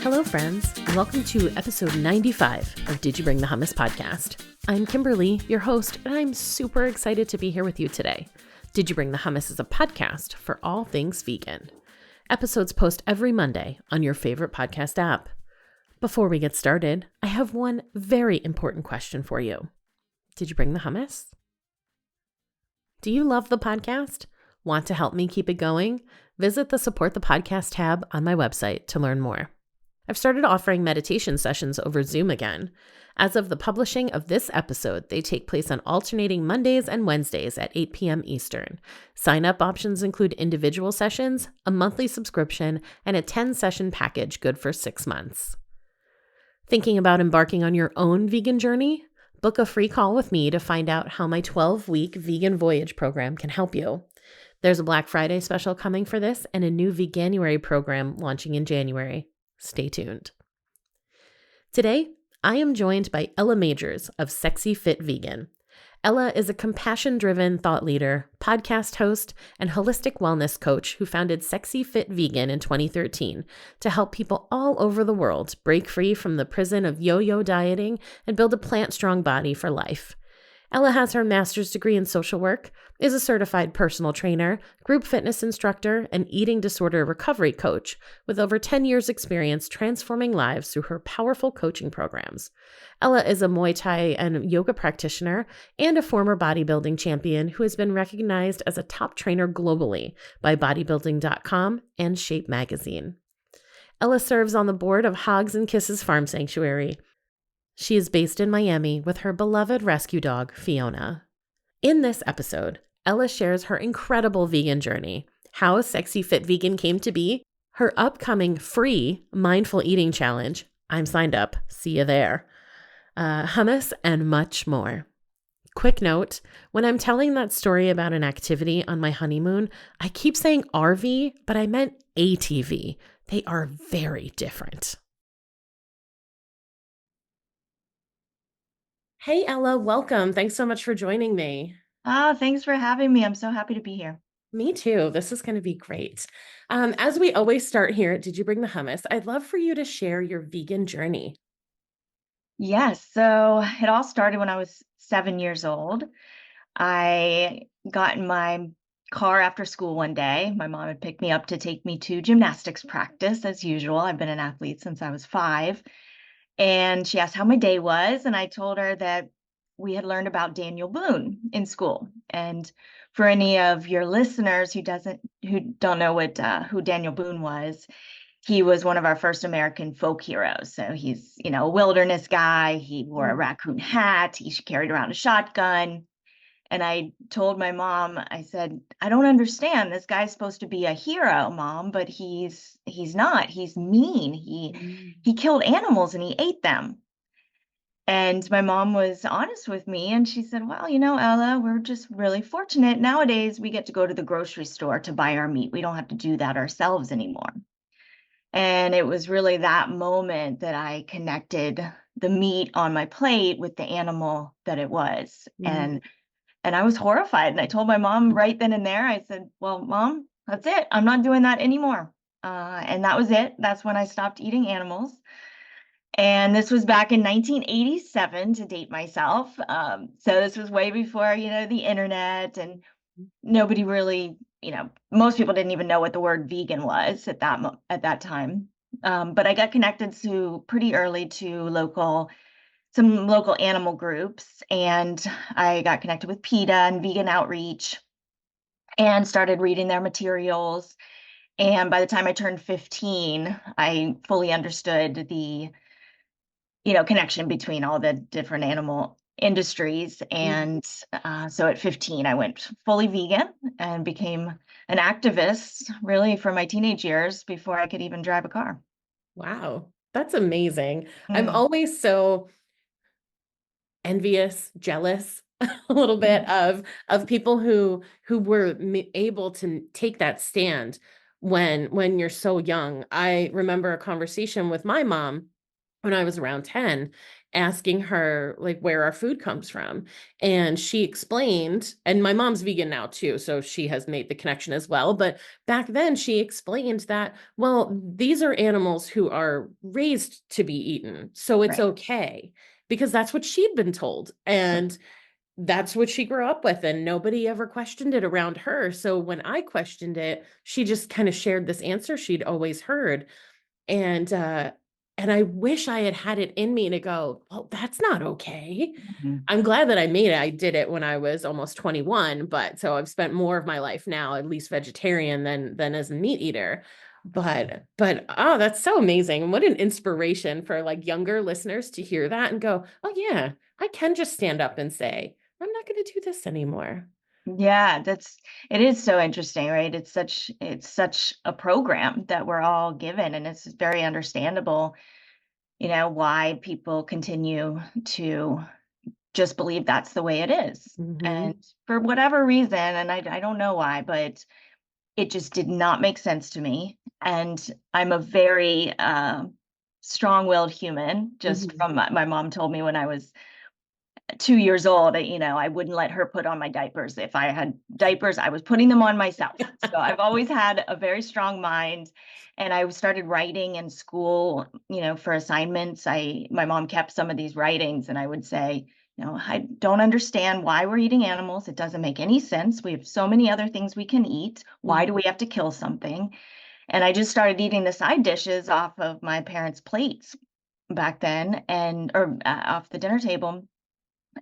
Hello, friends, and welcome to episode 95 of Did You Bring the Hummus podcast. I'm Kimberly, your host, and I'm super excited to be here with you today. Did You Bring the Hummus is a podcast for all things vegan. Episodes post every Monday on your favorite podcast app. Before we get started, I have one very important question for you. Did you bring the hummus? Do you love the podcast? Want to help me keep it going? Visit the Support the Podcast tab on my website to learn more. I've started offering meditation sessions over Zoom again. As of the publishing of this episode, they take place on alternating Mondays and Wednesdays at 8 p.m. Eastern. Sign-up options include individual sessions, a monthly subscription, and a 10-session package good for 6 months. Thinking about embarking on your own vegan journey? Book a free call with me to find out how my 12-week vegan voyage program can help you. There's a Black Friday special coming for this and a new Veganuary program launching in January. Stay tuned. Today, I am joined by Ella Majors of SexyFit Vegan. Ella is a compassion-driven thought leader, podcast host, and holistic wellness coach who founded SexyFit Vegan in 2013 to help people all over the world break free from the prison of yo-yo dieting and build a plant-strong body for life. Ella has her master's degree in social work, is a certified personal trainer, group fitness instructor, and eating disorder recovery coach with over 10 years experience transforming lives through her powerful coaching programs. Ella is a Muay Thai and yoga practitioner and a former bodybuilding champion who has been recognized as a top trainer globally by bodybuilding.com and Shape magazine. Ella serves on the board of Hogs Kisses Farm Sanctuary. She is based in Miami with her beloved rescue dog, Fiona. In this episode, Ella shares her incredible vegan journey, how SexyFit Vegan came to be, her upcoming free mindful eating challenge, I'm signed up, see you there, hummus, and much more. Quick note, when I'm telling that story about an activity on my honeymoon, I keep saying RV, but I meant ATV. They are very different. Hey, Ella, welcome. Thanks so much for joining me. Thanks for having me. I'm so happy to be here. Me too. This is going to be great. As we always start here at Did You Bring the Hummus? I'd love for you to share your vegan journey. Yes, so it all started when I was 7 years old. I got in my car after school one day. My mom had picked me up to take me to gymnastics practice, as usual. I've been an athlete since I was 5. And she asked how my day was, and I told her that we had learned about Daniel Boone in school. And for any of your listeners who don't know who Daniel Boone was, he was one of our first American folk heroes. So he's, a wilderness guy. He wore a raccoon hat. He carried around a shotgun. And I told my mom, I said, I don't understand. This guy's supposed to be a hero, Mom, but he's not. He's mean. He killed animals and he ate them. And my mom was honest with me, and she said, well, Ella, we're just really fortunate. Nowadays, we get to go to the grocery store to buy our meat. We don't have to do that ourselves anymore. And it was really that moment that I connected the meat on my plate with the animal that it was. And I was horrified. And I told my mom right then and there, I said, well, Mom, that's it. I'm not doing that anymore. And that was it. That's when I stopped eating animals. And this was back in 1987, to date myself. So this was way before, the internet, and nobody really, most people didn't even know what the word vegan was at that time. But I got connected pretty early to some local animal groups, and I got connected with PETA and Vegan Outreach and started reading their materials. And by the time I turned 15, I fully understood the, connection between all the different animal industries. And so at 15, I went fully vegan and became an activist really for my teenage years before I could even drive a car. Wow, that's amazing. I'm always so envious, jealous a little bit of people who were able to take that stand when you're so young. I remember a conversation with my mom when I was around 10, asking her like where our food comes from. And she explained, and my mom's vegan now too, so she has made the connection as well. But back then she explained that, well, these are animals who are raised to be eaten, so it's Right. okay, because that's what she'd been told. And that's what she grew up with, and nobody ever questioned it around her. So when I questioned it, she just kind of shared this answer she'd always heard. And I wish I had had it in me to go, well, that's not okay. Mhm. I'm glad that I made it. I did it when I was almost 21, but so I've spent more of my life now at least vegetarian than as a meat eater. But oh, that's so amazing. And what an inspiration for like younger listeners to hear that and go, oh yeah, I can just stand up and say, I'm not going to do this anymore. Yeah, it is so interesting, right? It's such a program that we're all given, and it's very understandable, why people continue to just believe that's the way it is. Hmm. And for whatever reason, and I don't know why, but it just did not make sense to me. And I'm a very strong-willed human, just Hmm. from my mom told me when I was 2 years old, I wouldn't let her put on my diapers. If I had diapers, I was putting them on myself. So I've always had a very strong mind. And I started writing in school, for assignments. My mom kept some of these writings, and I would say, I don't understand why we're eating animals. It doesn't make any sense. We have so many other things we can eat. Why do we have to kill something? And I just started eating the side dishes off of my parents' plates back then, or off the dinner table.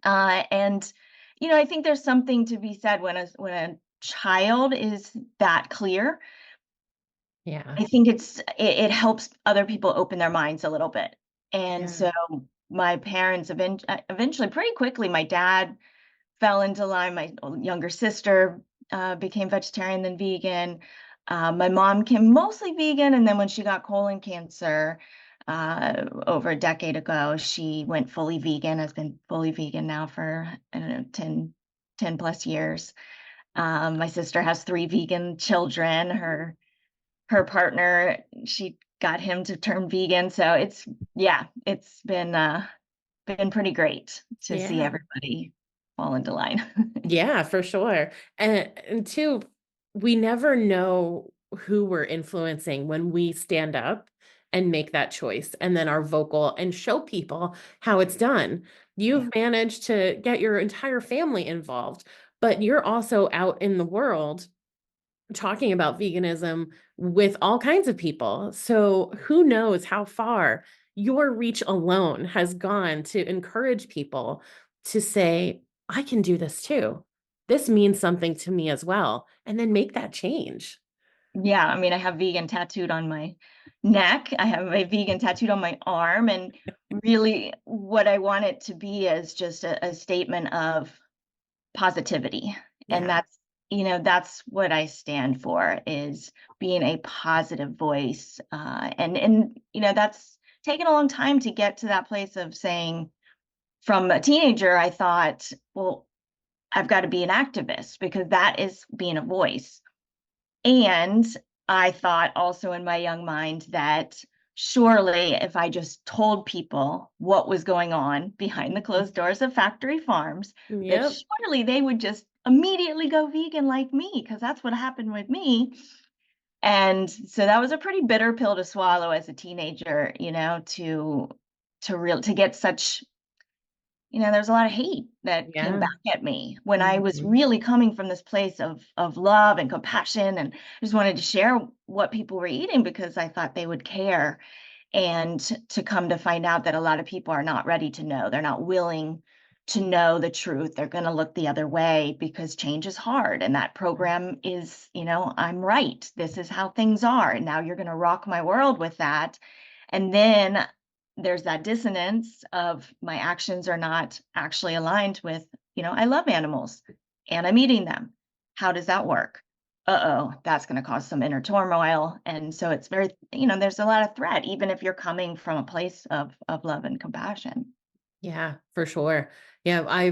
And I think there's something to be said when a child is that clear. Yeah. I think it helps other people open their minds a little bit. And Yeah. so my parents eventually, pretty quickly, my dad fell into line. My younger sister became vegetarian then vegan. My mom became mostly vegan, and then when she got colon cancer over a decade ago, she went fully vegan, has been fully vegan now for, I don't know, 10 plus years. My sister has 3 vegan children. Her partner, she got him to turn vegan. So it's been pretty great to see Yeah. everybody fall into line. Yeah, for sure. And two, we never know who we're influencing when we stand up and make that choice and then are vocal and show people how it's done. Yeah. You've managed to get your entire family involved, but you're also out in the world talking about veganism with all kinds of people. So who knows how far your reach alone has gone to encourage people to say, I can do this too. This means something to me as well. And then make that change. Yeah, I mean, I have vegan tattooed on my neck. I have a vegan tattooed on my arm. And really, what I want it to be is just a statement of positivity. And Yeah. that's what I stand for, is being a positive voice. And that's taken a long time to get to that place of saying, from a teenager, I thought, well, I've got to be an activist because that is being a voice. And I thought also in my young mind that surely if I just told people what was going on behind the closed doors of factory farms, that Yep. surely they would just immediately go vegan like me, because that's what happened with me. And so that was a pretty bitter pill to swallow as a teenager, to get such, there's a lot of hate that came Yeah. back at me when I was Mhm. really coming from this place of love and compassion, and I just wanted to share what people were eating because I thought they would care. And to come to find out that a lot of people are not ready to know, they're not willing to know the truth. They're going to look the other way because change is hard. And that program is, I'm right. This is how things are. And now you're going to rock my world with that. And then there's that dissonance of my actions are not actually aligned with, I love animals and I'm eating them. How does that work? Uh-oh, that's going to cause some inner turmoil. And so it's very, there's a lot of threat, even if you're coming from a place of love and compassion. Yeah, for sure. Yeah,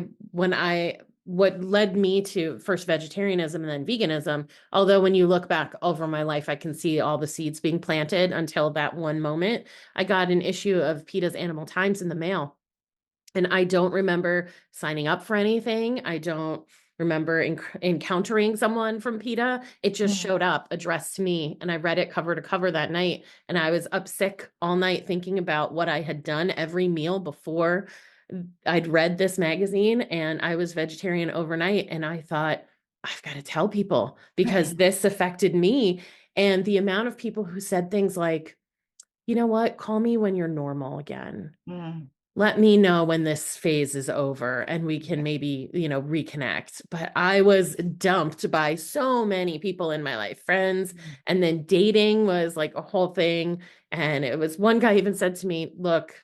what led me to first vegetarianism and then veganism, although when you look back over my life, I can see all the seeds being planted until that one moment. I got an issue of PETA's Animal Times in the mail. And I don't remember signing up for anything. I don't remember encountering someone from PETA. It just Mm, showed up addressed to me, and I read it cover to cover that night. And I was up sick all night thinking about what I had done every meal before I'd read this magazine. And I was vegetarian overnight. And I thought, I've got to tell people because right. this affected me. And the amount of people who said things like, you know what, call me when you're normal again, Mm, let me know when this phase is over and we can maybe, reconnect. But I was dumped by so many people in my life, friends, mm, and then dating was like a whole thing. And it was one guy even said to me, look,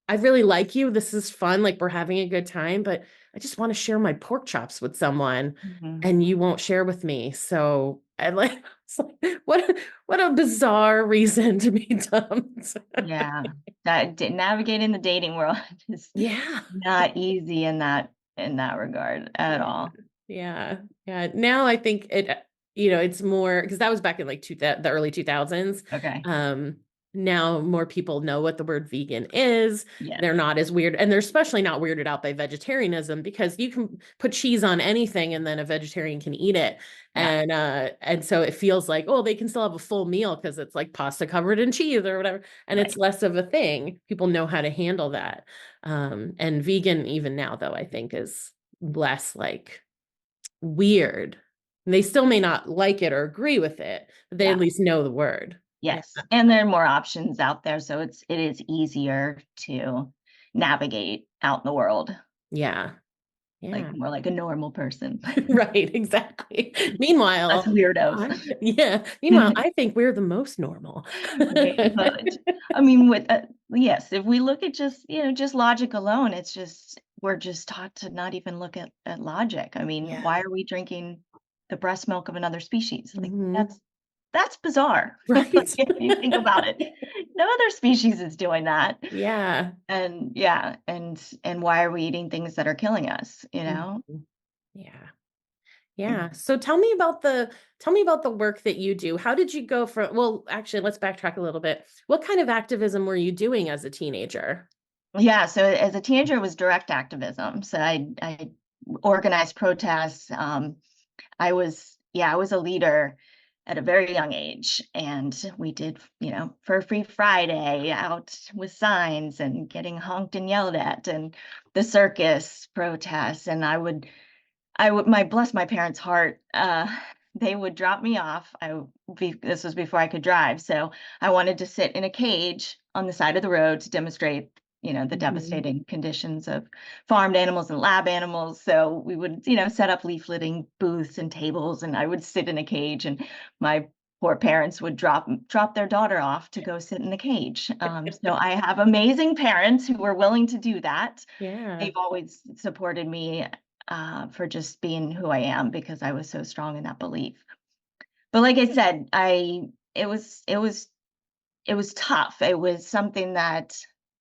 I really like you. This is fun. Like we're having a good time, but I just want to share my pork chops with someone mhm. and you won't share with me. So I like, it's like what a bizarre reason to be dumped. Yeah, that navigating the dating world is Yeah. not easy in that regard at Yeah. all. Yeah. Yeah. Now I think it's more because that was back in like the early 2000s. Okay. Um, Now more people know what the word vegan is. Yes. They're not as weird, and they're especially not weirded out by vegetarianism because you can put cheese on anything and then a vegetarian can eat it. Yeah. And so it feels like, oh, they can still have a full meal because it's like pasta covered in cheese or whatever. And it's Right. less of a thing. People know how to handle that. And vegan, even now, though, I think is less like weird. And they still may not like it or agree with it, but they at Yeah. least know the word. Yeah. Yes. And there are more options out there, so it is easier to navigate out in the world, Yeah. like Yeah. more like a normal person. Right. Exactly. Us Meanwhile, weirdos. yeah. Meanwhile, I think we're the most normal. Right. But I mean, with yes, if we look at just, just logic alone, it's just we're just taught to not even look at logic. I mean, Yeah. why are we drinking the breast milk of another species? Like Hmm. that's bizarre. Like Right. if you think about it. No other species is doing that. Yeah. And yeah, and why are we eating things that are killing us, you know? Mhm. Yeah. Yeah. So tell me about the work that you do. How did you go from, well, actually, let's backtrack a little bit. What kind of activism were you doing as a teenager? Yeah, so as a teenager, it was direct activism. So I organized protests. I was a leader at a very young age, and we did, for Free Friday out with signs and getting honked and yelled at, and the circus protests. And my bless my parents' heart. They would drop me off. This was before I could drive, so I wanted to sit in a cage on the side of the road to demonstrate, the Mhm. devastating conditions of farmed animals and lab animals. So we would, set up leafleting booths and tables, and I would sit in a cage, and my poor parents would drop their daughter off to go sit in the cage. So I have amazing parents who were willing to do that. Yeah. They've always supported me for just being who I am because I was so strong in that belief. But like I said, I it was tough. It was something that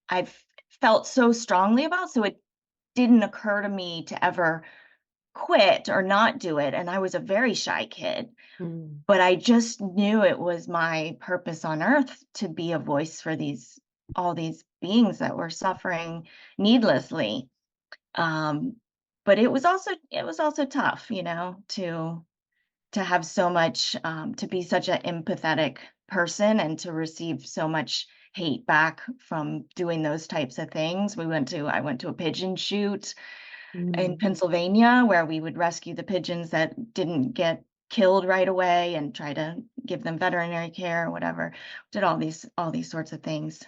I've felt so strongly about, so it didn't occur to me to ever quit or not do it. And I was a very shy kid, Mm. but I just knew it was my purpose on earth to be a voice for these all these beings that were suffering needlessly. Um, but it was also tough, to have so much, to be such an empathetic person and to receive so much hate back from doing those types of things. I went to a pigeon shoot in Mm. Pennsylvania where we would rescue the pigeons that didn't get killed right away and try to give them veterinary care or whatever. Did all these sorts of things.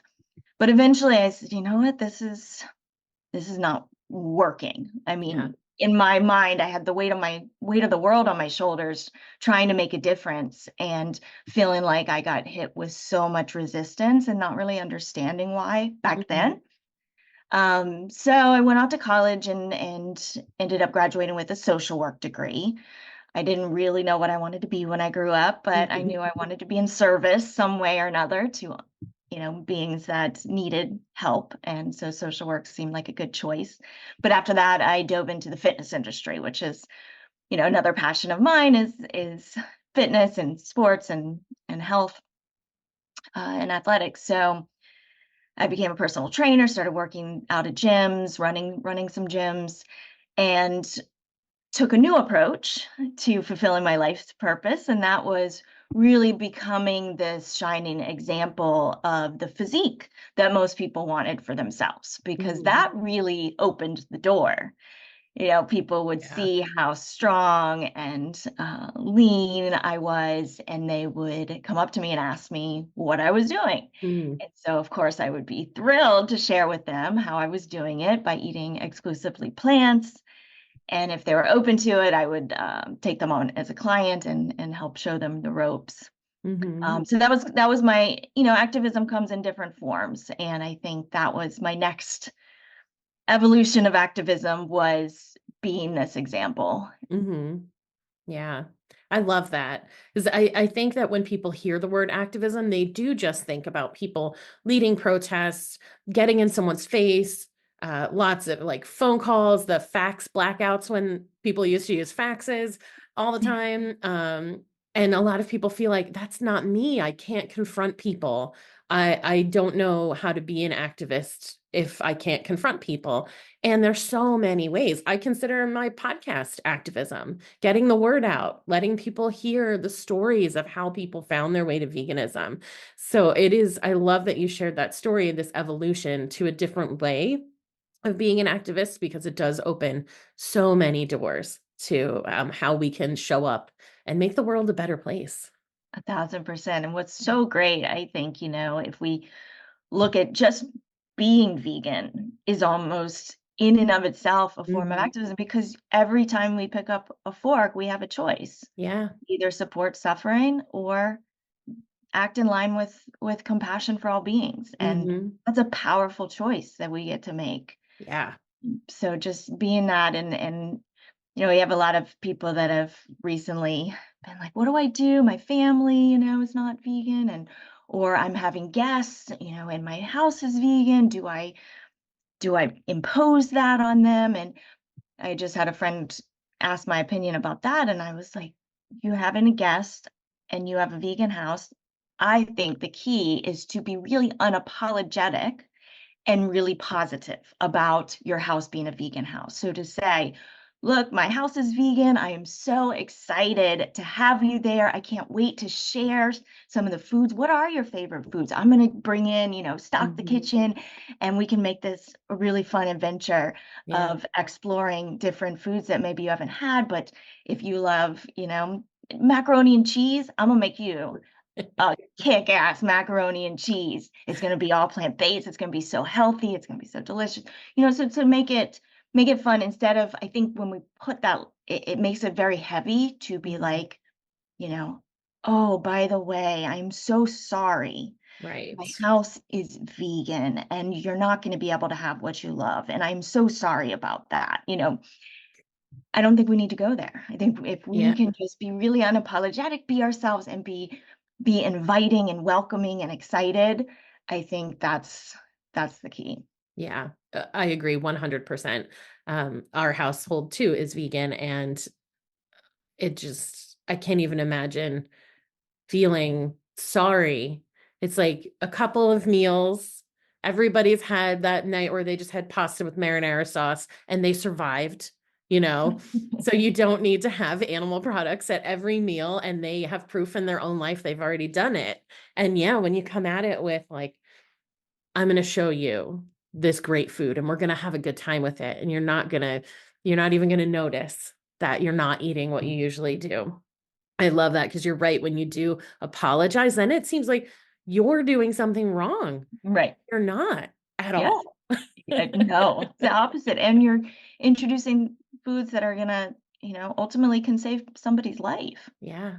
But eventually I said, you know what, this is not working. I Yeah. mean, in my mind, I had the weight of the world on my shoulders, trying to make a difference and feeling like I got hit with so much resistance and not really understanding why back Mhm. then. So I went off to college and ended up graduating with a social work degree. I didn't really know what I wanted to be when I grew up, but I Mhm. knew I wanted to be in service some way or another to, beings that needed help. And so social work seemed like a good choice. But after that, I dove into the fitness industry, which is, another passion of mine is fitness and sports and health and athletics. So I became a personal trainer, started working out at gyms, running some gyms, and took a new approach to fulfilling my life's purpose. And that was really becoming this shining example of the physique that most people wanted for themselves, because Mhm. that really opened the door. People would Yeah. see how strong and lean I was, and they would come up to me and ask me what I was doing. Mhm. And so, of course, I would be thrilled to share with them how I was doing it by eating exclusively plants. And if they were open to it, I would take them on as a client and help show them the ropes. Mhm. So that was my, activism comes in different forms. And I think that was my next evolution of activism, was being this example. Mhm. Yeah, I love that because I think that when people hear the word activism, they do just think about people leading protests, getting in someone's face, lots of like phone calls, the fax blackouts when people used to use faxes all the time. And a lot of people feel like that's not me. I can't confront people. I don't know how to be an activist if I can't confront people. And there's so many ways. I consider my podcast activism, getting the word out, letting people hear the stories of how people found their way to veganism. So it is, I love that you shared that story, this evolution to a different way of being an activist, because it does open so many doors to how we can show up and make the world a better place. 1,000%. And what's so great, I think, if we look at just being vegan, is almost in and of itself a form of Mhm. activism, because every time we pick up a fork, we have a choice: Yeah. either support suffering or act in line with compassion for all beings. And Hmm. that's a powerful choice that we get to make. Yeah. So just being that, and we have a lot of people that have recently been like, what do I do? My family, is not vegan, or I'm having guests, and my house is vegan. Do I impose that on them? And I just had a friend ask my opinion about that, and I was like, you having a guest and you have a vegan house, I think the key is to be really unapologetic and really positive about your house being a vegan house. So to say, look, my house is vegan. I am so excited to have you there. I can't wait to share some of the foods. What are your favorite foods? I'm going to bring in, stock the Hmm. kitchen, and we can make this a really fun adventure Yeah. of exploring different foods that maybe you haven't had. But if you love, macaroni and cheese, I'm going to make you a kick-ass macaroni and cheese. It's going to be all plant-based. It's going to be so healthy. It's going to be so delicious. So to make it fun, instead of, I think when we put that, it makes it very heavy to be Mhm. like, oh, by the way, I'm so sorry. Right. My house is vegan and you're not going to be able to have what you love. And I'm so sorry about that. I don't think we need to go there. I think if we Yeah. can just be really unapologetic, be ourselves, and be inviting and welcoming and excited, I think that's the key. Yeah, I agree 100%. Our household too is vegan, and I can't even imagine feeling sorry. It's like a couple of meals. Everybody's had that night where they just had pasta with marinara sauce and they survived, you know? So you don't need to have animal products at every meal, and they have proof in their own life they've already done it. And yeah, when you come at it with like, I'm going to show you this great food and we're going to have a good time with it. And you're not even going to notice that you're not eating what you usually do. I love that because you're right. When you do apologize, then it seems like you're doing something wrong. Right. You're not at Yes. all. No, it's the opposite. And you're introducing foods that are gonna, ultimately can save somebody's life, Yeah.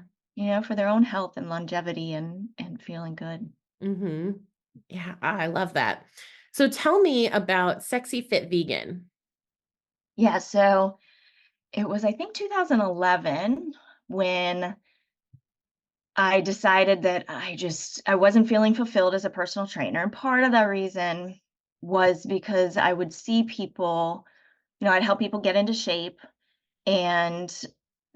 for their own health and longevity and feeling good. Hmm. Yeah. I love that. So tell me about SexyFit Vegan. Yeah, so it was, I think, 2011 when I decided that I wasn't feeling fulfilled as a personal trainer. And part of that reason was because I would see people, I'd help people get into shape, and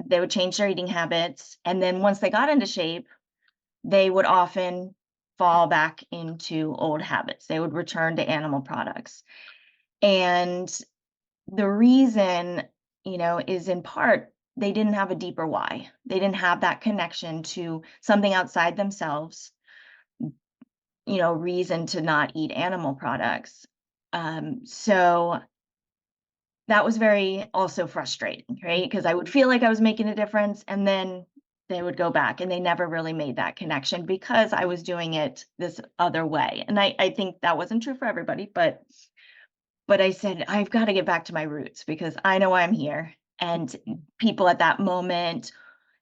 they would change their eating habits. And then once they got into shape, they would often fall back into old habits. They would return to animal products. And the reason, is in part they didn't have a deeper why. They didn't have that connection to something outside themselves, reason to not eat animal products. So that was very also frustrating, right? Because I would feel like I was making a difference, and then they would go back and they never really made that connection because I was doing it this other way. And I think that wasn't true for everybody, but I said, I've got to get back to my roots because I know I'm here. And people at that moment,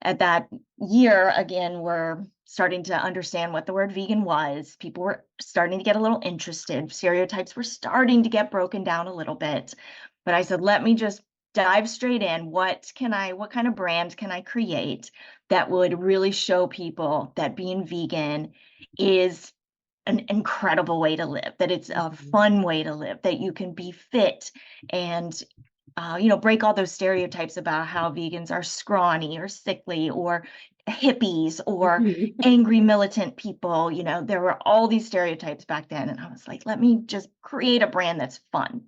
at that year, again, were starting to understand what the word vegan was. People were starting to get a little interested. Stereotypes were starting to get broken down a little bit. But I said, let me just dive straight in. What kind of brand can I create that would really show people that being vegan is an incredible way to live, that it's a fun way to live, that you can be fit and break all those stereotypes about how vegans are scrawny or sickly or hippies or angry militant people. There were all these stereotypes back then. And I was like, let me just create a brand that's fun.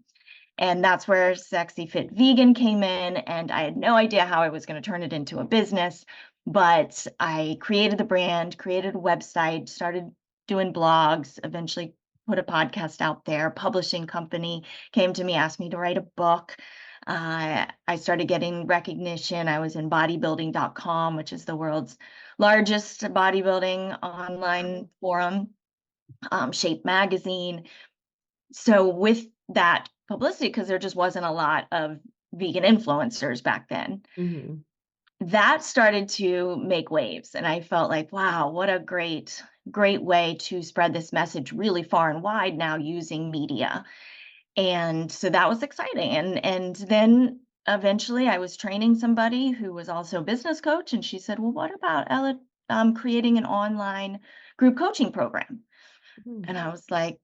And that's where SexyFit Vegan came in. And I had no idea how I was going to turn it into a business, but I created the brand, created a website, started doing blogs, eventually put a podcast out there. Publishing company came to me, asked me to write a book. I started getting recognition. I was in bodybuilding.com, which is the world's largest bodybuilding online forum, Shape Magazine. So with that publicity, because there just wasn't a lot of vegan influencers back then, that started to make waves. And I felt like, wow, what a great way to spread this message really far and wide now using media. And so that was exciting. And then eventually I was training somebody who was also a business coach. And she said, well, what about Ella creating an online group coaching program? And I was like,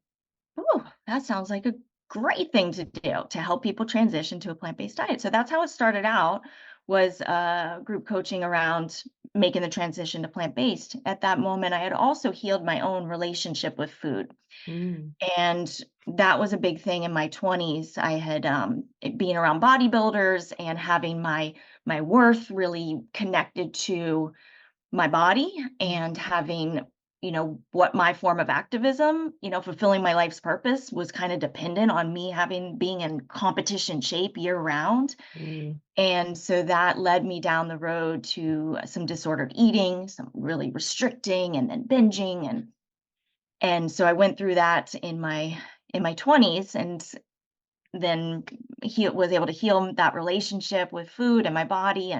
oh, that sounds like a great thing to do to help people transition to a plant-based diet. So that's how it started out, was group coaching around making the transition to plant-based. At that moment, I had also healed my own relationship with food. And that was a big thing in my 20s. I had being around bodybuilders and having my worth really connected to my body, and having what my form of activism, fulfilling my life's purpose was kind of dependent on me being in competition shape year round. And so that led me down the road to some disordered eating, some really restricting, and then binging. And so I went through that in my 20s, and then was able to heal that relationship with food and my body.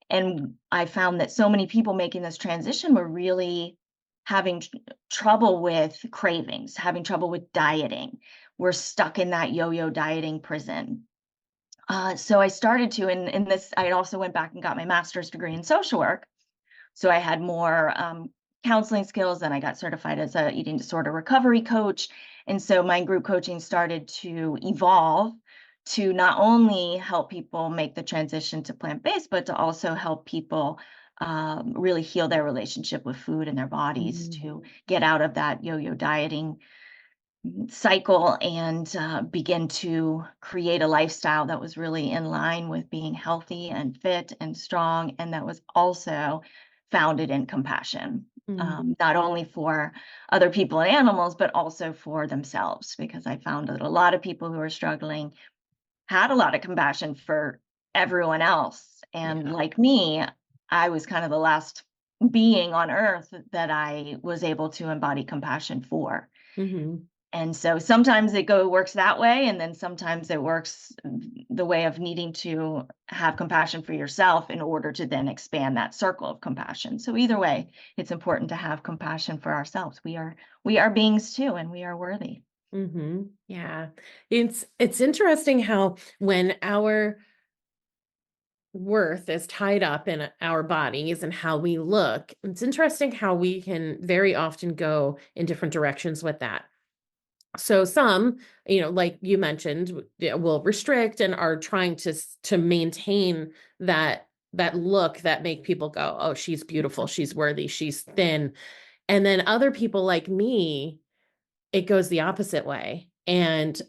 And I found that so many people making this transition were really having trouble with cravings, having trouble with dieting. We're stuck in that yo-yo dieting prison. So I started to, in this, I also went back and got my master's degree in social work. So I had more counseling skills, and I got certified as a eating disorder recovery coach. And so my group coaching started to evolve to not only help people make the transition to plant-based, but to also help people really heal their relationship with food and their bodies, to get out of that yo-yo dieting cycle and begin to create a lifestyle that was really in line with being healthy and fit and strong, and that was also founded in compassion, not only for other people and animals, but also for themselves, because I found that a lot of people who are struggling had a lot of compassion for everyone else. And like me, I was kind of the last being on earth that I was able to embody compassion for. And so sometimes it works that way, and then sometimes it works the way of needing to have compassion for yourself in order to then expand that circle of compassion. So either way, it's important to have compassion for ourselves. We are beings too, and we are worthy. Yeah. It's interesting how when our worth is tied up in our bodies and how we look, it's interesting how we can very often go in different directions with that. So some, like you mentioned, will restrict and are trying to maintain that look that make people go, oh, she's beautiful, she's worthy, she's thin. And then other people like me, it goes the opposite way. And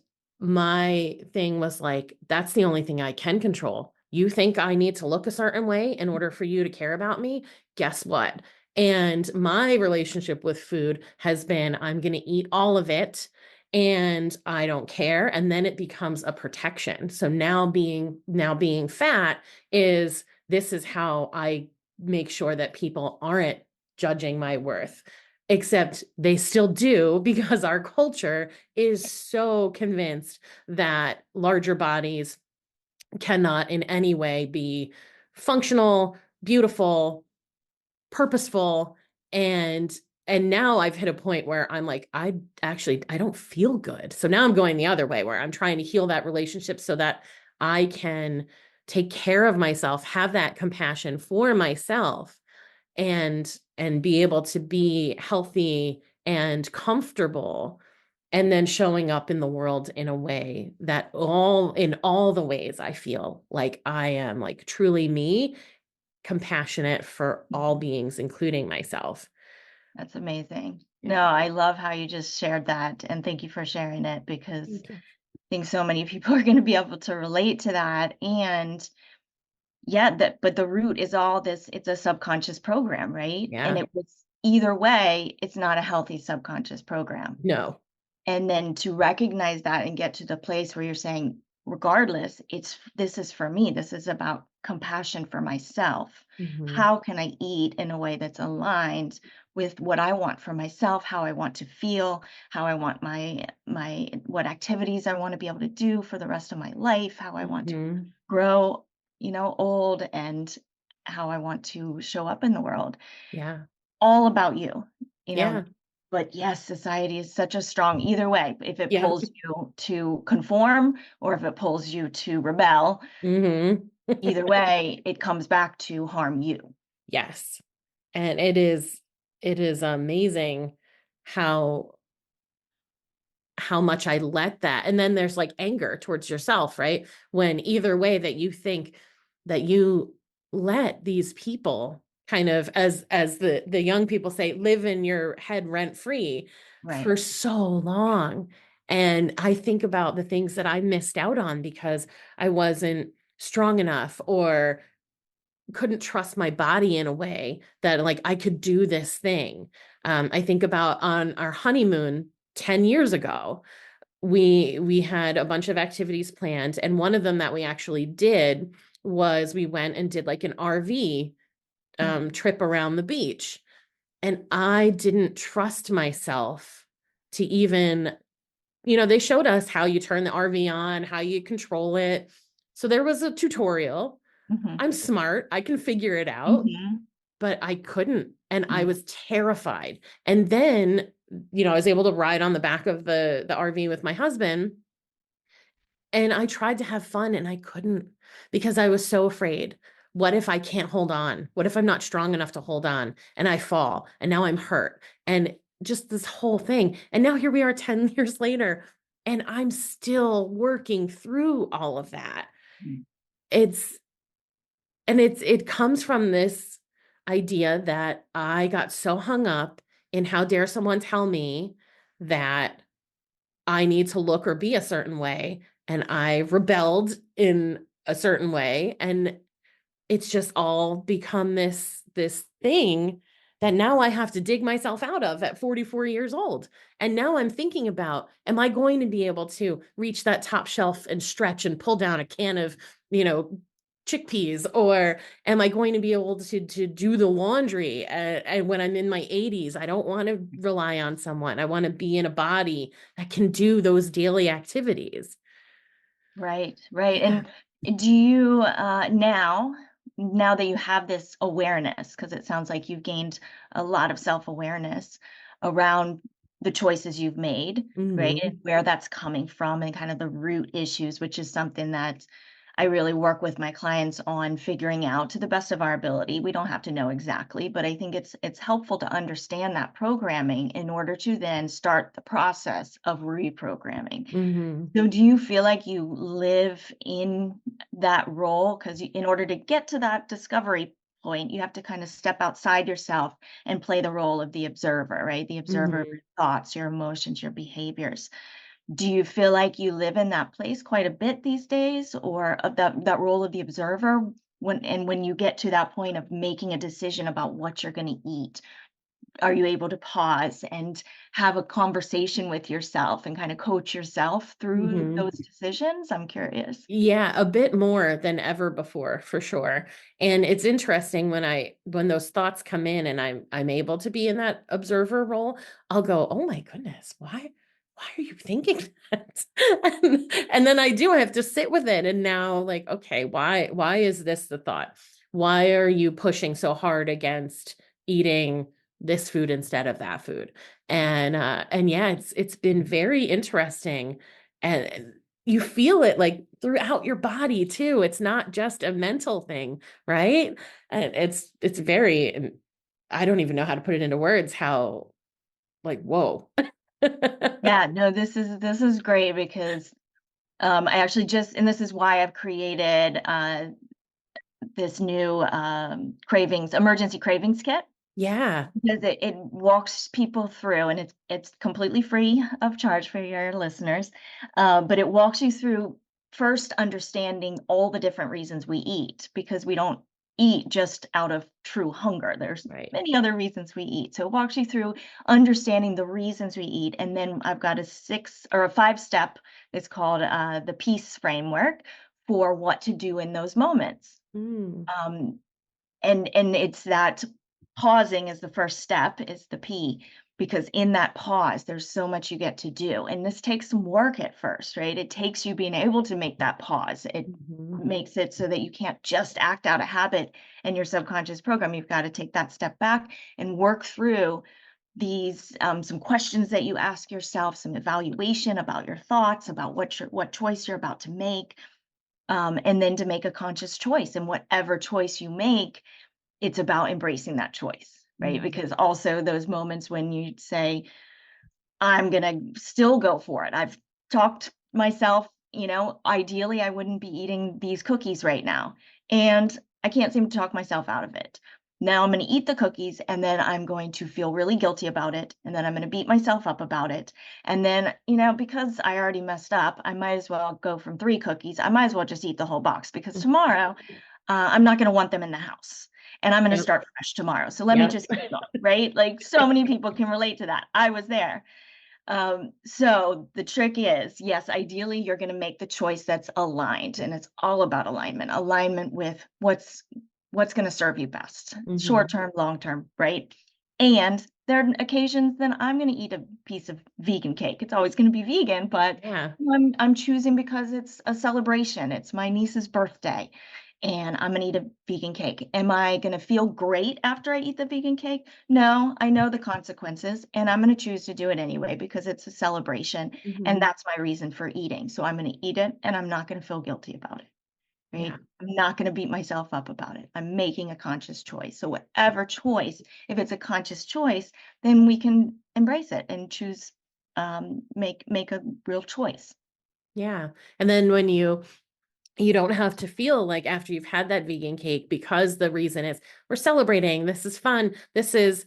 my thing was like, that's the only thing I can control. You think I need to look a certain way in order for you to care about me? Guess what? And my relationship with food has been, I'm going to eat all of it and I don't care. And then it becomes a protection. So now being fat is, this is how I make sure that people aren't judging my worth, except they still do, because our culture is so convinced that larger bodies cannot in any way be functional, beautiful, purposeful. And now I've hit a point where I'm like, I don't feel good. So now I'm going the other way, where I'm trying to heal that relationship so that I can take care of myself, have that compassion for myself, and be able to be healthy and comfortable, and then showing up in the world in a way that in all the ways I feel like I am like truly me, compassionate for all beings, including myself. That's amazing. Yeah. No, I love how you just shared that. And thank you for sharing it, because Thank you. I think so many people are going to be able to relate to that. And yeah, but the root is all this, it's a subconscious program, right? And Yeah. it was either way, it's not a healthy subconscious program. No. And then to recognize that and get to the place where you're saying, regardless, this is for me. This is about compassion for myself. Hmm. How can I eat in a way that's aligned with what I want for myself, how I want to feel, how I want my what activities I want to be able to do for the rest of my life, how I want to Hmm. grow, old, and how I want to show up in the world. Yeah. All about you, you know, Yeah. but yes, society is such a strong either way. If it Yeah. pulls you to conform or if it pulls you to rebel, Hmm. either way, it comes back to harm you. Yes. And it is amazing how much I let that. And then there's like anger towards yourself, right? When either way that you think that you let these people kind of, as the young people say, live in your head rent free Right. for so long. And I think about the things that I missed out on because I wasn't strong enough or couldn't trust my body in a way that like I could do this thing. I think about on our honeymoon 10 years ago, we had a bunch of activities planned, and one of them that we actually did was we went and did like an RV Mm. trip around the beach. And I didn't trust myself to even, they showed us how you turn the RV on, how you control it. So there was a tutorial. Mhm. I'm smart, I can figure it out, Mhm. but I couldn't. And I Mm. was terrified. And then, I was able to ride on the back of the RV with my husband. And I tried to have fun and I couldn't because I was so afraid. What if I can't hold on? What if I'm not strong enough to hold on and I fall and now I'm hurt? And just this whole thing. And now here we are 10 years later, and I'm still working through all of that. Mm. It's it comes from this idea that I got so hung up in how dare someone tell me that I need to look or be a certain way. And I rebelled in a certain way. And it's just all become this thing that now I have to dig myself out of at 44 years old. And now I'm thinking about, am I going to be able to reach that top shelf and stretch and pull down a can of, you know, chickpeas, or am I going to be able to do the laundry and when I'm in my 80s? I don't want to rely on someone. I want to be in a body that can do those daily activities. Right, right. Yeah. And do you now that you have this awareness, because it sounds like you've gained a lot of self-awareness around the choices you've made, right? And Hmm. where that's coming from and kind of the root issues, which is something that I really work with my clients on figuring out to the best of our ability. We don't have to know exactly, but I think it's helpful to understand that programming in order to then start the process of reprogramming. Hmm. So do you feel like you live in that role? Because in order to get to that discovery point, you have to kind of step outside yourself and play the role of the observer, right? The observer of your thoughts, your emotions, your behaviors. Do you feel like you live in that place quite a bit these days, or of that role of the observer when you get to that point of making a decision about what you're going to eat? Are you able to pause and have a conversation with yourself and kind of coach yourself through Mm-hmm. those decisions? I'm curious. Yeah, a bit more than ever before, for sure. And it's interesting when those thoughts come in and I'm able to be in that observer role, I'll go, "Oh my goodness, why are you thinking that?" And then I have to sit with it and now like, okay, why is this the thought? Why are you pushing so hard against eating this food instead of that food? And yeah, it's been very interesting and you feel it like throughout your body too. It's not just a mental thing, right? And it's very, I don't even know how to put it into words, how like, whoa. Yeah, no, this is great because I actually just, and this is why I've created this new emergency cravings kit. Yeah. Because it walks people through, and it's completely free of charge for your listeners, but it walks you through first understanding all the different reasons we eat, because we don't eat just out of true hunger. There's Right. many other reasons we eat. So it walks you through understanding the reasons we eat, and then I've got a 6 or a 5-step. It's called the peace framework for what to do in those moments. Mm. Um, and it's that pausing is the first step, is the P, because in that pause there's so much you get to do, and this takes some work at first, right? It takes you being able to make that pause. It Mhm. makes it so that you can't just act out a habit and your subconscious program. You've got to take that step back and work through these some questions that you ask yourself, some evaluation about your thoughts, about what choice you're about to make, and then to make a conscious choice. And whatever choice you make, it's about embracing that choice, right? Mhm. Because also those moments when you say, I'm going to still go for it. I've talked myself, ideally I wouldn't be eating these cookies right now. And I can't seem to talk myself out of it. Now I'm going to eat the cookies, and then I'm going to feel really guilty about it. And then I'm going to beat myself up about it. And then, because I already messed up, I might as well go from 3 cookies. I might as well just eat the whole box, because tomorrow I'm not going to want them in the house, and I'm going to Yep. start fresh tomorrow. So let me Yep. just keep going, right? Like, so many people can relate to that. I was there. So the trick is, yes, ideally you're going to make the choice that's aligned, and it's all about alignment with what's going to serve you best, short Mhm. term, long term, right? And there are occasions then I'm going to eat a piece of vegan cake. It's always going to be vegan, but Yeah. I'm choosing because it's a celebration. It's my niece's birthday, and I'm gonna eat a vegan cake. Am I gonna feel great after I eat the vegan cake? No, I know the consequences, and I'm gonna choose to do it anyway because it's a celebration, and Mhm. that's my reason for eating. So I'm gonna eat it, and I'm not gonna feel guilty about it, Yeah. right? I'm not gonna beat myself up about it. I'm making a conscious choice. So whatever choice, if it's a conscious choice, then we can embrace it and choose, make a real choice. Yeah. And then when you don't have to feel like after you've had that vegan cake, because the reason is we're celebrating, this is fun, this is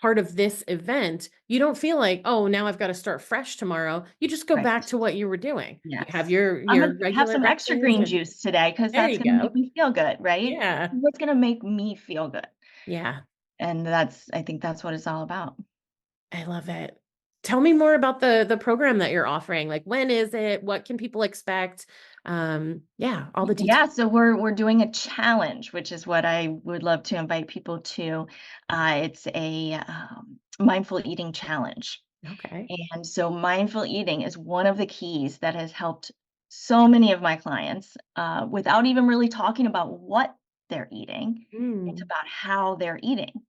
part of this event, you don't feel like, oh, now I've got to start fresh tomorrow. You just go back Right. to what you were doing. You have Yes. your I'm gonna your have regular some extra breakfast green and juice today because there that's you gonna make go. me feel good, right? Yeah. What's gonna make me feel good? Yeah. And I think that's what it's all about. I love it. Tell me more about the program that you're offering. Like when is it? What can people expect? Yeah, all the details. Yeah, so we're doing a challenge, which is what I would love to invite people to. It's a mindful eating challenge. Okay. And so mindful eating is one of the keys that has helped so many of my clients, without even really talking about what they're eating. It's Mm. about how they're eating.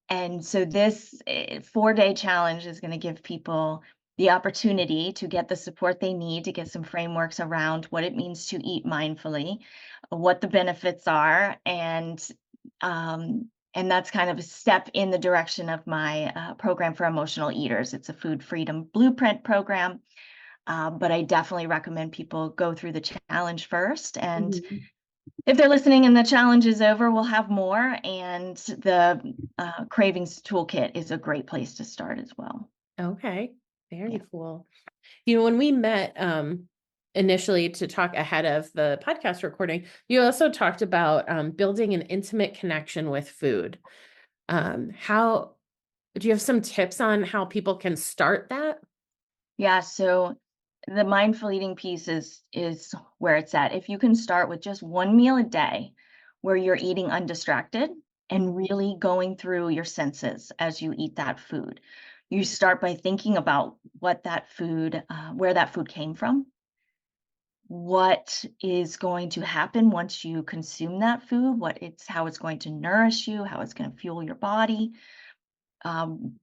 And so this 4-day challenge is going to give people the opportunity to get the support they need to get some frameworks around what it means to eat mindfully, what the benefits are, and that's kind of a step in the direction of my program for emotional eaters. It's a food freedom blueprint program, but I definitely recommend people go through the challenge first and Mhm. if they're listening and the challenge is over, we'll have more. And the cravings toolkit is a great place to start as well. Okay, very Yeah. cool. When we met initially to talk ahead of the podcast recording, you also talked about building an intimate connection with food. How do you have some tips on how people can start that? Yeah. So the mindful eating piece is where it's at. If you can start with just one meal a day where you're eating undistracted and really going through your senses as you eat that food. You start by thinking about what that food, where that food came from, what is going to happen once you consume that food, how it's going to nourish you, how it's going to fuel your body,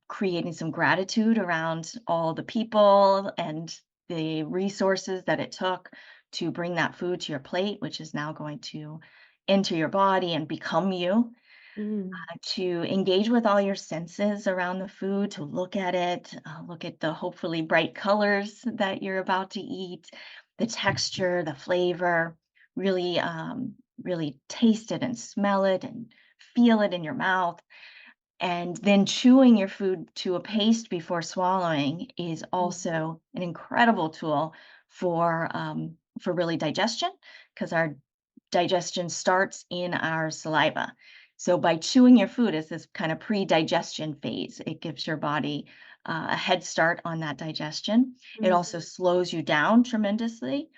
creating some gratitude around all the people and the resources that it took to bring that food to your plate, which is now going to enter your body and become you. Mm, To engage with all your senses around the food, to look at the hopefully bright colors that you're about to eat, the texture, the flavor, really taste it and smell it and feel it in your mouth. And then chewing your food to a paste before swallowing is mm, also an incredible tool for really digestion, because our digestion starts in our saliva. So by chewing your food as this kind of pre-digestion phase, it gives your body a head start on that digestion. It mm, also slows you down tremendously,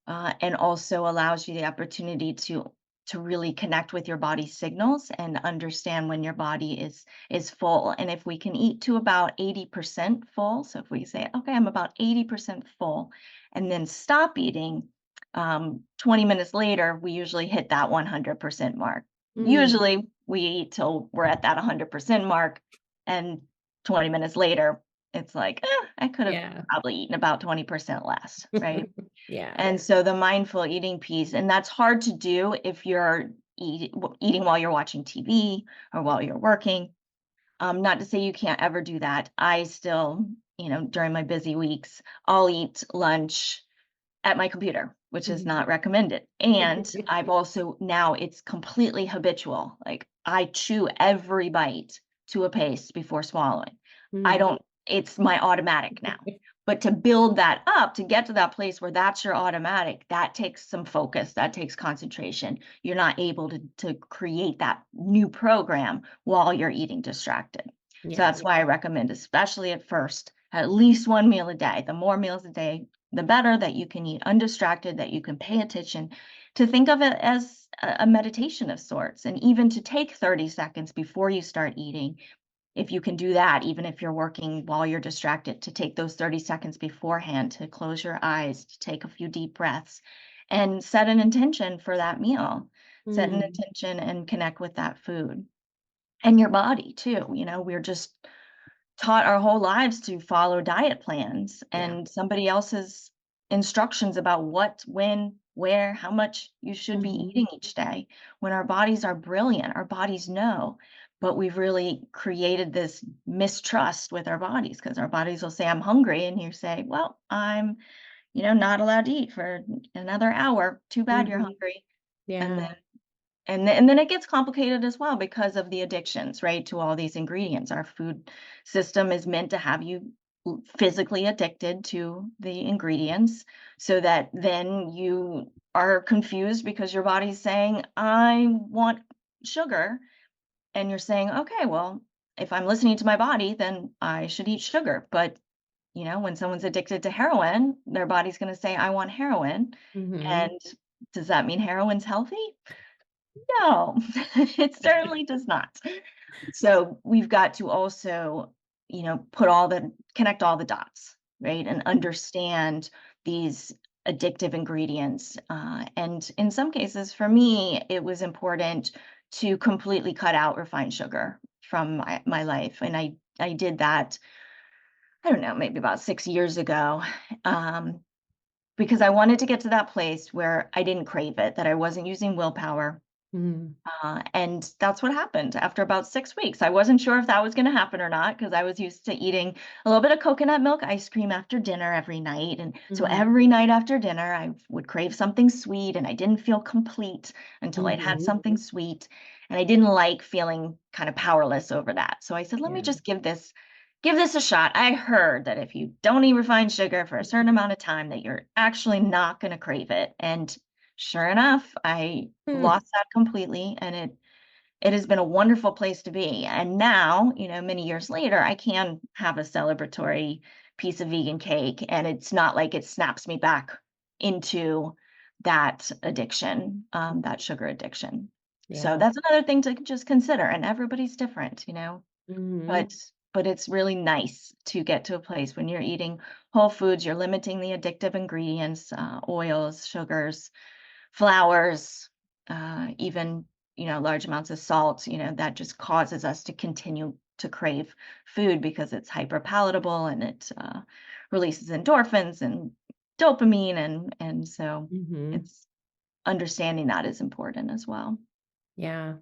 and also allows you the opportunity to really connect with your body's signals and understand when your body is full. And if we can eat to about 80% full, so if we say, okay, I'm about 80% full, and then stop eating, 20 minutes later, we usually hit that 100% mark. mm. Usually we eat till we're at that 100% mark, and 20 minutes later, it's like, I could have Yeah. probably eaten about 20% less, right? Yeah. And so the mindful eating piece, and that's hard to do if you're eating while you're watching TV or while you're working. Not to say you can't ever do that. I still, during my busy weeks, I'll eat lunch at my computer, which is Mhm. not recommended. And I've also now it's completely habitual. Like I chew every bite to a paste before swallowing. I Mm. don't, it's my automatic now. But to build that up, to get to that place where that's your automatic, that takes some focus, that takes concentration. You're not able to create that new program while you're eating distracted. So Yeah. that's why I recommend, especially at first, at least one meal a day. The more meals a day, the better, that you can eat undistracted, that you can pay attention, to think of it as a meditation of sorts, and even to take 30 seconds before you start eating. If you can do that, even if you're working while you're distracted, to take those 30 seconds beforehand, to close your eyes, to take a few deep breaths and set an intention for that meal, set an Mm. intention and connect with that food and your body too. We're just taught our whole lives to follow diet plans Yeah. and somebody else's instructions about what, when, where, how much you should be Mhm. eating each day, when our bodies are brilliant, our bodies know. But we've really created this mistrust with our bodies, because our bodies will say, I'm hungry. And you say, well, I'm, not allowed to eat for another hour. Too bad you're Mhm. hungry. And Yeah. and then it gets complicated as well because of the addictions, right, to all these ingredients. Our food system is meant to have you physically addicted to the ingredients, so that then you are confused because your body's saying, I want sugar. And you're saying, okay, well, if I'm listening to my body, then I should eat sugar. But, when someone's addicted to heroin, their body's going to say, I want heroin. Mhm. And does that mean heroin's healthy? No, it certainly does not. So we've got to also, connect all the dots, right? And understand these addictive ingredients. And in some cases, for me, it was important to completely cut out refined sugar from my life. And I did that, I don't know, maybe about 6 years ago. Because I wanted to get to that place where I didn't crave it, that I wasn't using willpower, Mm. And that's what happened after about 6 weeks. I wasn't sure if that was going to happen or not because I was used to eating a little bit of coconut milk ice cream after dinner every night. And so Mhm. every night after dinner, I would crave something sweet and I didn't feel complete until I'd had Mhm. something sweet. And I didn't like feeling kind of powerless over that. So I said, let me Yeah. just give this a shot. I heard that if you don't eat refined sugar for a certain amount of time, that you're actually not going to crave it. And sure enough, I Mm. lost that completely, and it has been a wonderful place to be. And now, many years later, I can have a celebratory piece of vegan cake, and it's not like it snaps me back into that addiction, that sugar addiction. So Yeah. that's another thing to just consider. And everybody's different, Mhm. but it's really nice to get to a place when you're eating whole foods, you're limiting the addictive ingredients, oils, sugars, flours, even, large amounts of salt, that just causes us to continue to crave food because it's hyper palatable and it releases endorphins and dopamine. And so Mhm. it's understanding that is important as well. Yeah.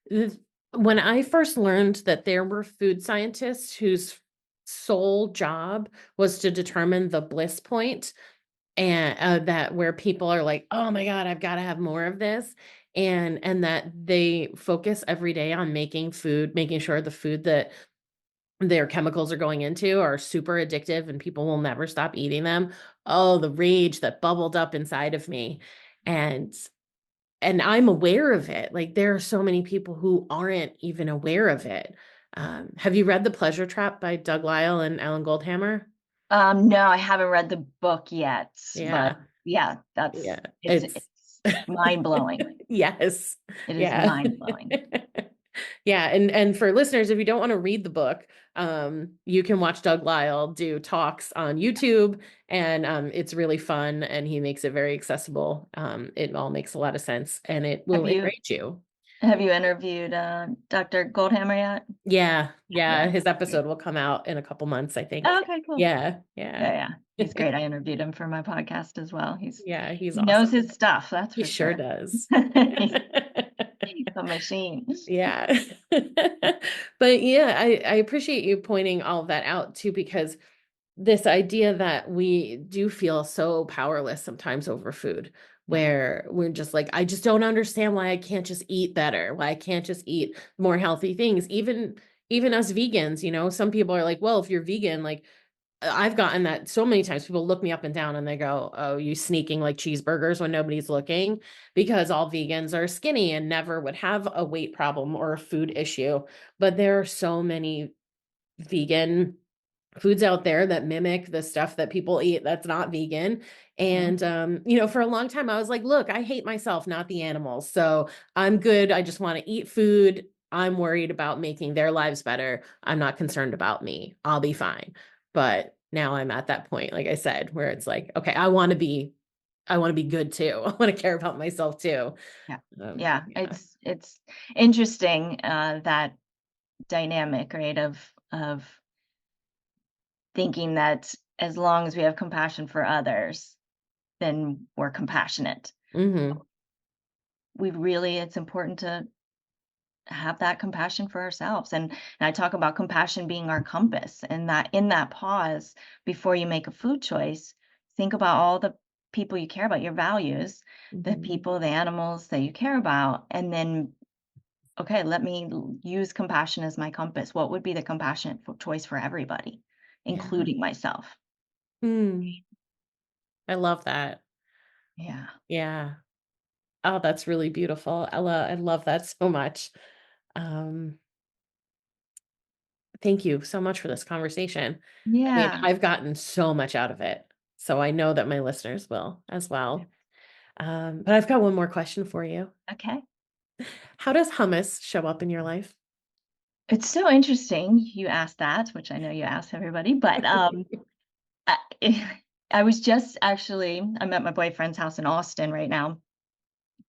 Th- When I first learned that there were food scientists whose sole job was to determine the bliss point, and that where people are like, "Oh my God, I've got to have more of this," and that they focus every day on making food, making sure the food that their chemicals are going into are super addictive and people will never stop eating them. Oh, the rage that bubbled up inside of me. And I'm aware of it. Like there are so many people who aren't even aware of it. Have you read The Pleasure Trap by Doug Lisle and Alan Goldhammer? No, I haven't read the book yet, but Yeah. yeah, Yeah. It's it's mind blowing. yes. It is Yeah. mind blowing. Yeah, and for listeners, if you don't want to read the book, you can watch Doug Lisle do talks on YouTube, and it's really fun, and he makes it very accessible. It all makes a lot of sense, and it Have will you enrage you. have you interviewed Dr. Goldhammer yet? Yeah, yeah, Yeah. his Great. episode will come out in a couple months, I Oh, think. okay, cool. Yeah, yeah. Yeah, yeah. He's great. I interviewed him for my podcast as well. Yeah, he's He knows awesome. his stuff, that's He for sure sure. does. He's a machine. Yeah. But yeah, I appreciate you pointing all of that out too, because this idea that we do feel so powerless sometimes over food, Yeah. where we're just like, I just don't understand why I can't just eat better, why I can't just eat more healthy things. Even us vegans, some people are like, well, if you're vegan, like I've gotten that so many times. People look me up and down and they go, "Oh, you sneaking like cheeseburgers when nobody's looking?" Because all vegans are skinny and never would have a weight problem or a food issue. But there are so many vegan foods out there that mimic the stuff that people eat that's not vegan. Mhm. And for a long time I was like, look, I hate myself, not the animals. So I'm good. I just want to eat food. I'm worried about making their lives better. I'm not concerned about me. I'll be fine. But now I'm at that point, like I said, where it's like, okay, I want to be good too. I want to care about myself too. Yeah. Yeah. Yeah. It's interesting, that dynamic, right? Of thinking that as long as we have compassion for others, then we're compassionate. Hmm. It's important to have that compassion for ourselves. And I talk about compassion being our compass, and that in that pause before you make a food choice, think about all the people you care about, your values, the Hmm. people, the animals that you care about, and then, okay, let me use compassion as my compass. What would be the compassionate choice for everybody, Yeah. including myself? Mm. I love that. Yeah. Yeah. Oh, that's really beautiful. I love that so much. Um, Thank you so much for this conversation. I mean, Yeah. I've gotten so much out of it, so I know that my listeners will as well. But I've got one more question for you. Okay. How does hummus show up in your life? It's so interesting you asked that, which I know you ask everybody, but I I was just actually I'm at my boyfriend's house in Austin right now,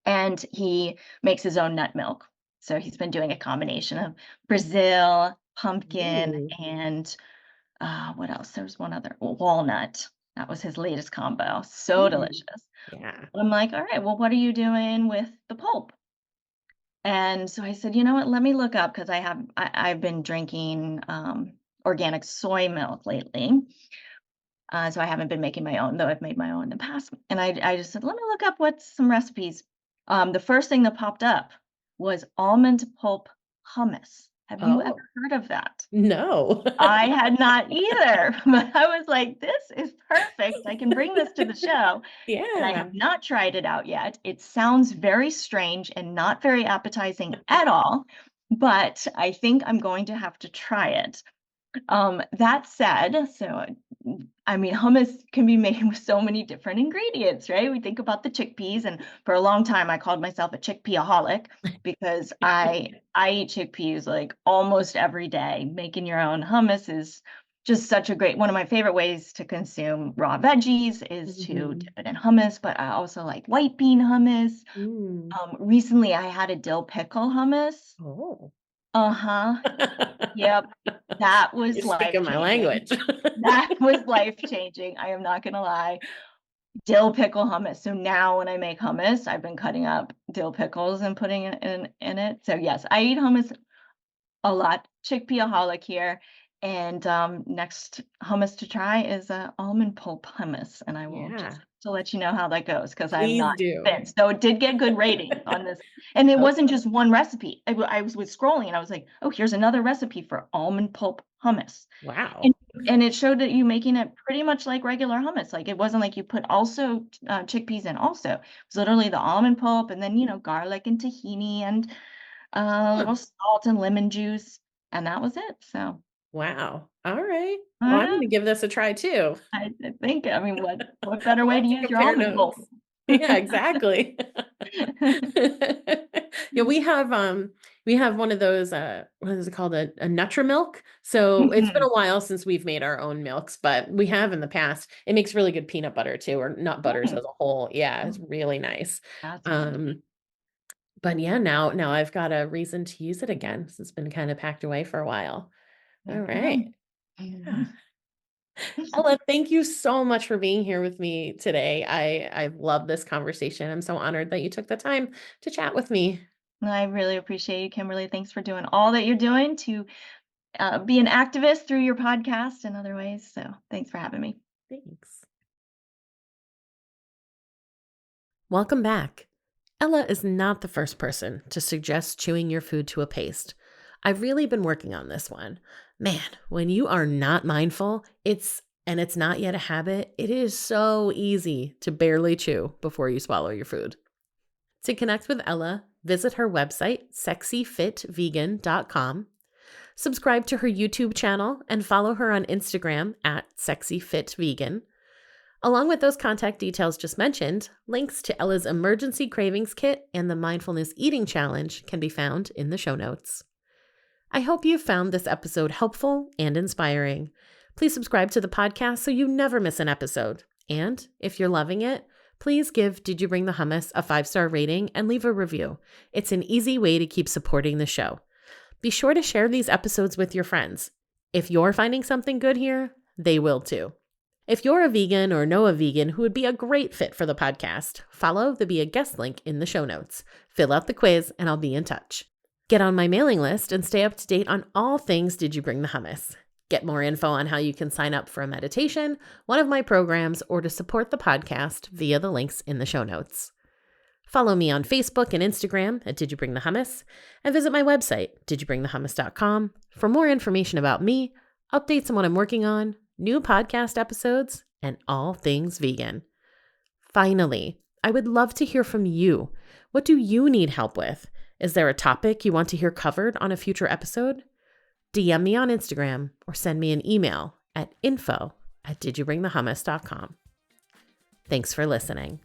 and he makes his own nut milk. So he's been doing a combination of Brazil, pumpkin, Ooh. and what else? There's one other walnut. That was his latest combo. So Mm. delicious. Yeah. I'm like, all right, well, what are you doing with the pulp? And so I said, you know what, let me look up, because I've been drinking organic soy milk lately. So I haven't been making my own, though I've made my own in the past. And I just said, let me look up what's some recipes. The first thing that popped up was almond pulp hummus. Have you ever Oh, heard of that? no. I had not either, but I was like, this is perfect. I can bring this to the show. And I Yeah. have not tried it out yet. It sounds very strange and not very appetizing at all, but I think I'm going to have to try it. That said, I mean, hummus can be made with so many different ingredients, right? We think about the chickpeas, and for a long time I called myself a chickpeaaholic, because I eat chickpeas like almost every day. Making your own hummus is just such a great, one of my favorite ways to consume raw veggies is to Mhm. dip it in hummus, but I also like white bean hummus. Mm. Recently I had a dill pickle hummus. Oh. Uh-huh. Yep. That was You're speaking my life-changing. language. That was life-changing, I am not gonna lie. Dill pickle hummus. So now when I make hummus, I've been cutting up dill pickles and putting it in it. So yes, I eat hummus a lot. Chickpeaaholic here. And next hummus to try is almond pulp hummus, and I will just Yeah, have to let you know how that goes, because I'm please not do. convinced. Though it did get good ratings on this, and it wasn't just one recipe. I was scrolling, and I was like, oh, here's another recipe for almond pulp hummus. And Wow. and it showed that you making it pretty much like regular hummus. Like, it wasn't like you put also chickpeas in also. It was literally the almond pulp, and then, garlic and tahini, and a Huh. little salt and lemon juice, and that was it. So, Wow. All right. Well, I'm uh, gonna give this a try too. I think, I mean, what better I'll way have to to use your compare almond pulp? notes. Yeah, exactly. Yeah, we have one of those what is it called, a Nutrimilk. So it's been Mhm. a while since we've made our own milks, but we have in the past. It makes really good peanut butter too, or nut butters Mm. as a whole. Yeah, it's Oh, really nice. that's good. Um, but yeah, now I've got a reason to use it again, since it's been kind of packed away for a while. All There you right. go. Yeah. Mhm. Ella, thank you so much for being here with me today. I love this conversation. I'm so honored that you took the time to chat with me. I really appreciate you, Kimberly. Thanks for doing all that you're doing to be an activist through your podcast and other ways. So thanks for having me. Thanks. Welcome back. Ella is not the first person to suggest chewing your food to a paste. I've really been working on this one. Man, when you are not mindful, it's not yet a habit, it is so easy to barely chew before you swallow your food. To connect with Ella, visit her website, sexyfitvegan.com. Subscribe to her YouTube channel and follow her on Instagram at SexyFitVegan. Along with those contact details just mentioned, links to Ella's emergency cravings kit and the mindfulness eating challenge can be found in the show notes. I hope you found this episode helpful and inspiring. Please subscribe to the podcast so you never miss an episode. And if you're loving it, please give Did You Bring the Hummus a 5-star rating and leave a review. It's an easy way to keep supporting the show. Be sure to share these episodes with your friends. If you're finding something good here, they will too. If you're a vegan or know a vegan who would be a great fit for the podcast, follow the Be a Guest link in the show notes. Fill out the quiz and I'll be in touch. Get on my mailing list and stay up to date on all things Did You Bring the Hummus? Get more info on how you can sign up for a meditation, one of my programs, or to support the podcast via the links in the show notes. Follow me on Facebook and Instagram at Did You Bring the Hummus, and visit my website, didyouBringTheHummus.com, for more information about me, updates on what I'm working on, new podcast episodes, and all things vegan. Finally, I would love to hear from you. What do you need help with? Is there a topic you want to hear covered on a future episode? DM me on Instagram or send me an email at info@didyouBringTheHummus.com. Thanks for listening.